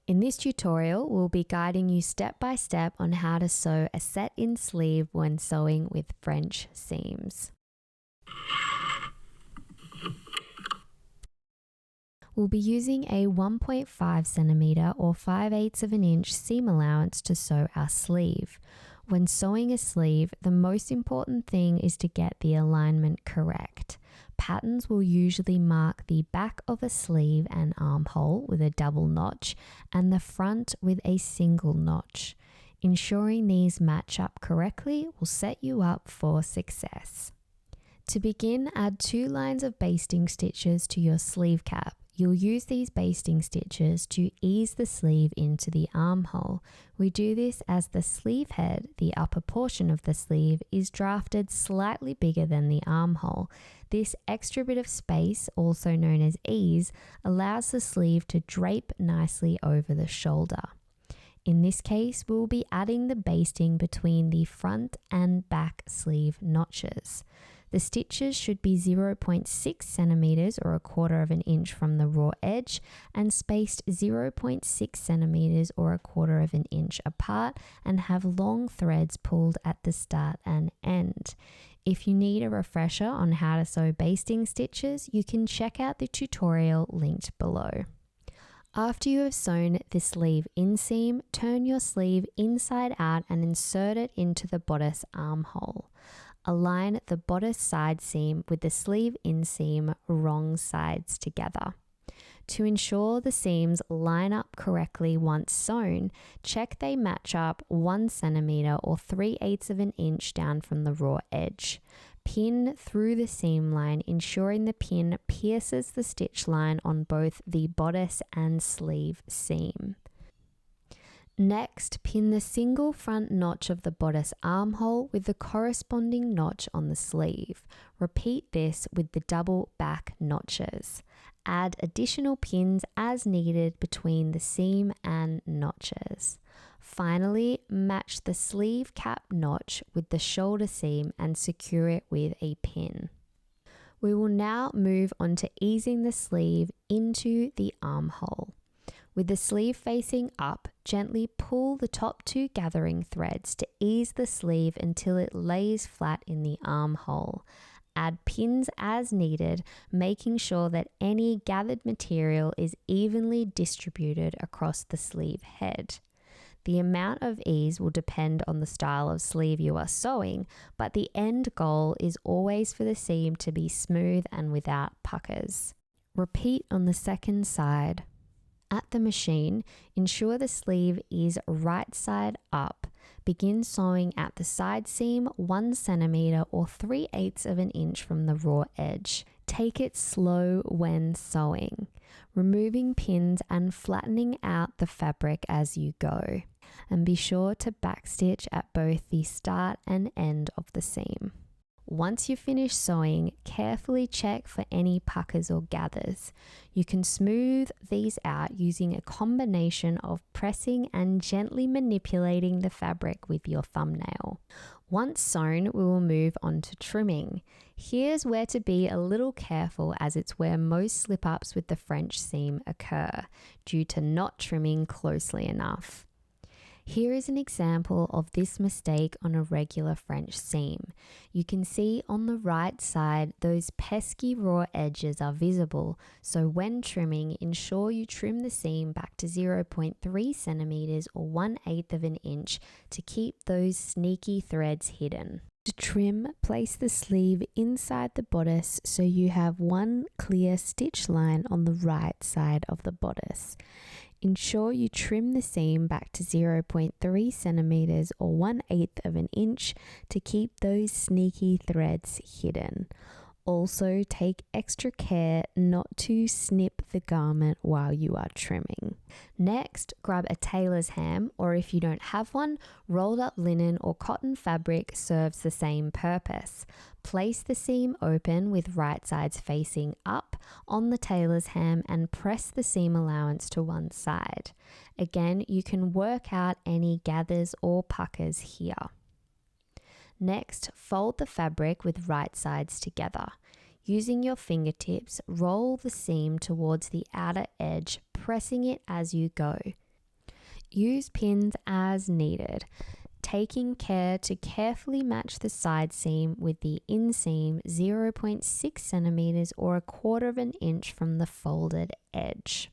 In this tutorial, we'll be guiding you step by step on how to sew a set-in sleeve when sewing with French seams. We'll be using a 1.5 centimeter or 5/8 of an inch seam allowance to sew our sleeve. When sewing a sleeve, the most important thing is to get the alignment correct. Patterns will usually mark the back of a sleeve and armhole with a double notch and the front with a single notch. Ensuring these match up correctly will set you up for success. To begin, add 2 lines of basting stitches to your sleeve cap. You'll use these basting stitches to ease the sleeve into the armhole. We do this as the sleeve head, the upper portion of the sleeve, is drafted slightly bigger than the armhole. This extra bit of space, also known as ease, allows the sleeve to drape nicely over the shoulder. In this case, we'll be adding the basting between the front and back sleeve notches. The stitches should be 0.6 centimeters or 1/4 of an inch from the raw edge and spaced 0.6 centimeters or 1/4 of an inch apart and have long threads pulled at the start and end. If you need a refresher on how to sew basting stitches, you can check out the tutorial linked below. After you have sewn the sleeve inseam, turn your sleeve inside out and insert it into the bodice armhole. Align the bodice side seam with the sleeve inseam wrong sides together. To ensure the seams line up correctly once sewn, check they match up 1 centimeter or 3/8 of an inch down from the raw edge. Pin through the seam line, ensuring the pin pierces the stitch line on both the bodice and sleeve seam. Next, pin the single front notch of the bodice armhole with the corresponding notch on the sleeve. Repeat this with the double back notches. Add additional pins as needed between the seam and notches. Finally, match the sleeve cap notch with the shoulder seam and secure it with a pin. We will now move on to easing the sleeve into the armhole. With the sleeve facing up, gently pull the top 2 gathering threads to ease the sleeve until it lays flat in the armhole. Add pins as needed, making sure that any gathered material is evenly distributed across the sleeve head. The amount of ease will depend on the style of sleeve you are sewing, but the end goal is always for the seam to be smooth and without puckers. Repeat on the second side. At the machine, ensure the sleeve is right side up. Begin sewing at the side seam 1 centimeter or 3/8 of an inch from the raw edge. Take it slow when sewing, removing pins and flattening out the fabric as you go. And be sure to backstitch at both the start and end of the seam. Once you've finished sewing, carefully check for any puckers or gathers. You can smooth these out using a combination of pressing and gently manipulating the fabric with your thumbnail. Once sewn, we will move on to trimming. Here's where to be a little careful, as it's where most slip-ups with the French seam occur, due to not trimming closely enough. Here is an example of this mistake on a regular French seam. You can see on the right side those pesky raw edges are visible, so when trimming, ensure you trim the seam back to 0.3 centimeters or 1/8 of an inch to keep those sneaky threads hidden. To trim, place the sleeve inside the bodice so you have one clear stitch line on the right side of the bodice. Ensure you trim the seam back to 0.3 centimeters or 1/8 of an inch to keep those sneaky threads hidden. Also, take extra care not to snip the garment while you are trimming. Next, grab a tailor's ham, or if you don't have one, rolled up linen or cotton fabric serves the same purpose. Place the seam open with right sides facing up on the tailor's ham and press the seam allowance to one side. Again, you can work out any gathers or puckers here. Next, fold the fabric with right sides together. Using your fingertips, roll the seam towards the outer edge, pressing it as you go. Use pins as needed, taking care to carefully match the side seam with the inseam 0.6 centimeters or 1/4 of an inch from the folded edge.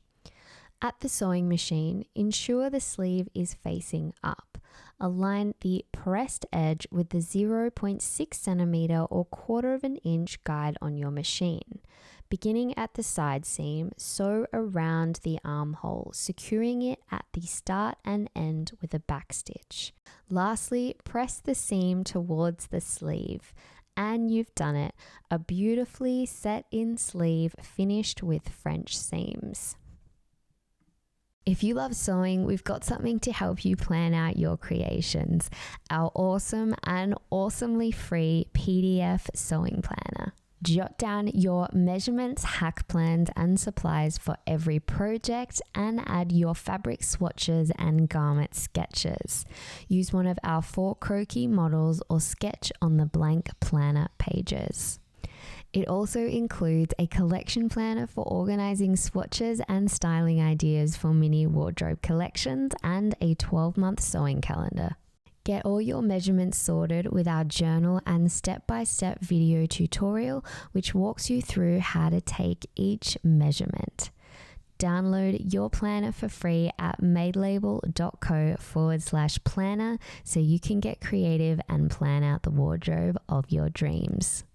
At the sewing machine, ensure the sleeve is facing up. Align the pressed edge with the 0.6 centimeter or 1/4 of an inch guide on your machine. Beginning at the side seam, sew around the armhole, securing it at the start and end with a back stitch. Lastly, press the seam towards the sleeve. And you've done it, a beautifully set-in sleeve finished with French seams. If you love sewing, we've got something to help you plan out your creations, our awesome and awesomely free PDF sewing planner. Jot down your measurements, hack plans, and supplies for every project and add your fabric swatches and garment sketches. Use one of our 4 croquis models or sketch on the blank planner pages. It also includes a collection planner for organizing swatches and styling ideas for mini wardrobe collections and a 12-month sewing calendar. Get all your measurements sorted with our journal and step-by-step video tutorial, which walks you through how to take each measurement. Download your planner for free at madelabel.co/planner so you can get creative and plan out the wardrobe of your dreams.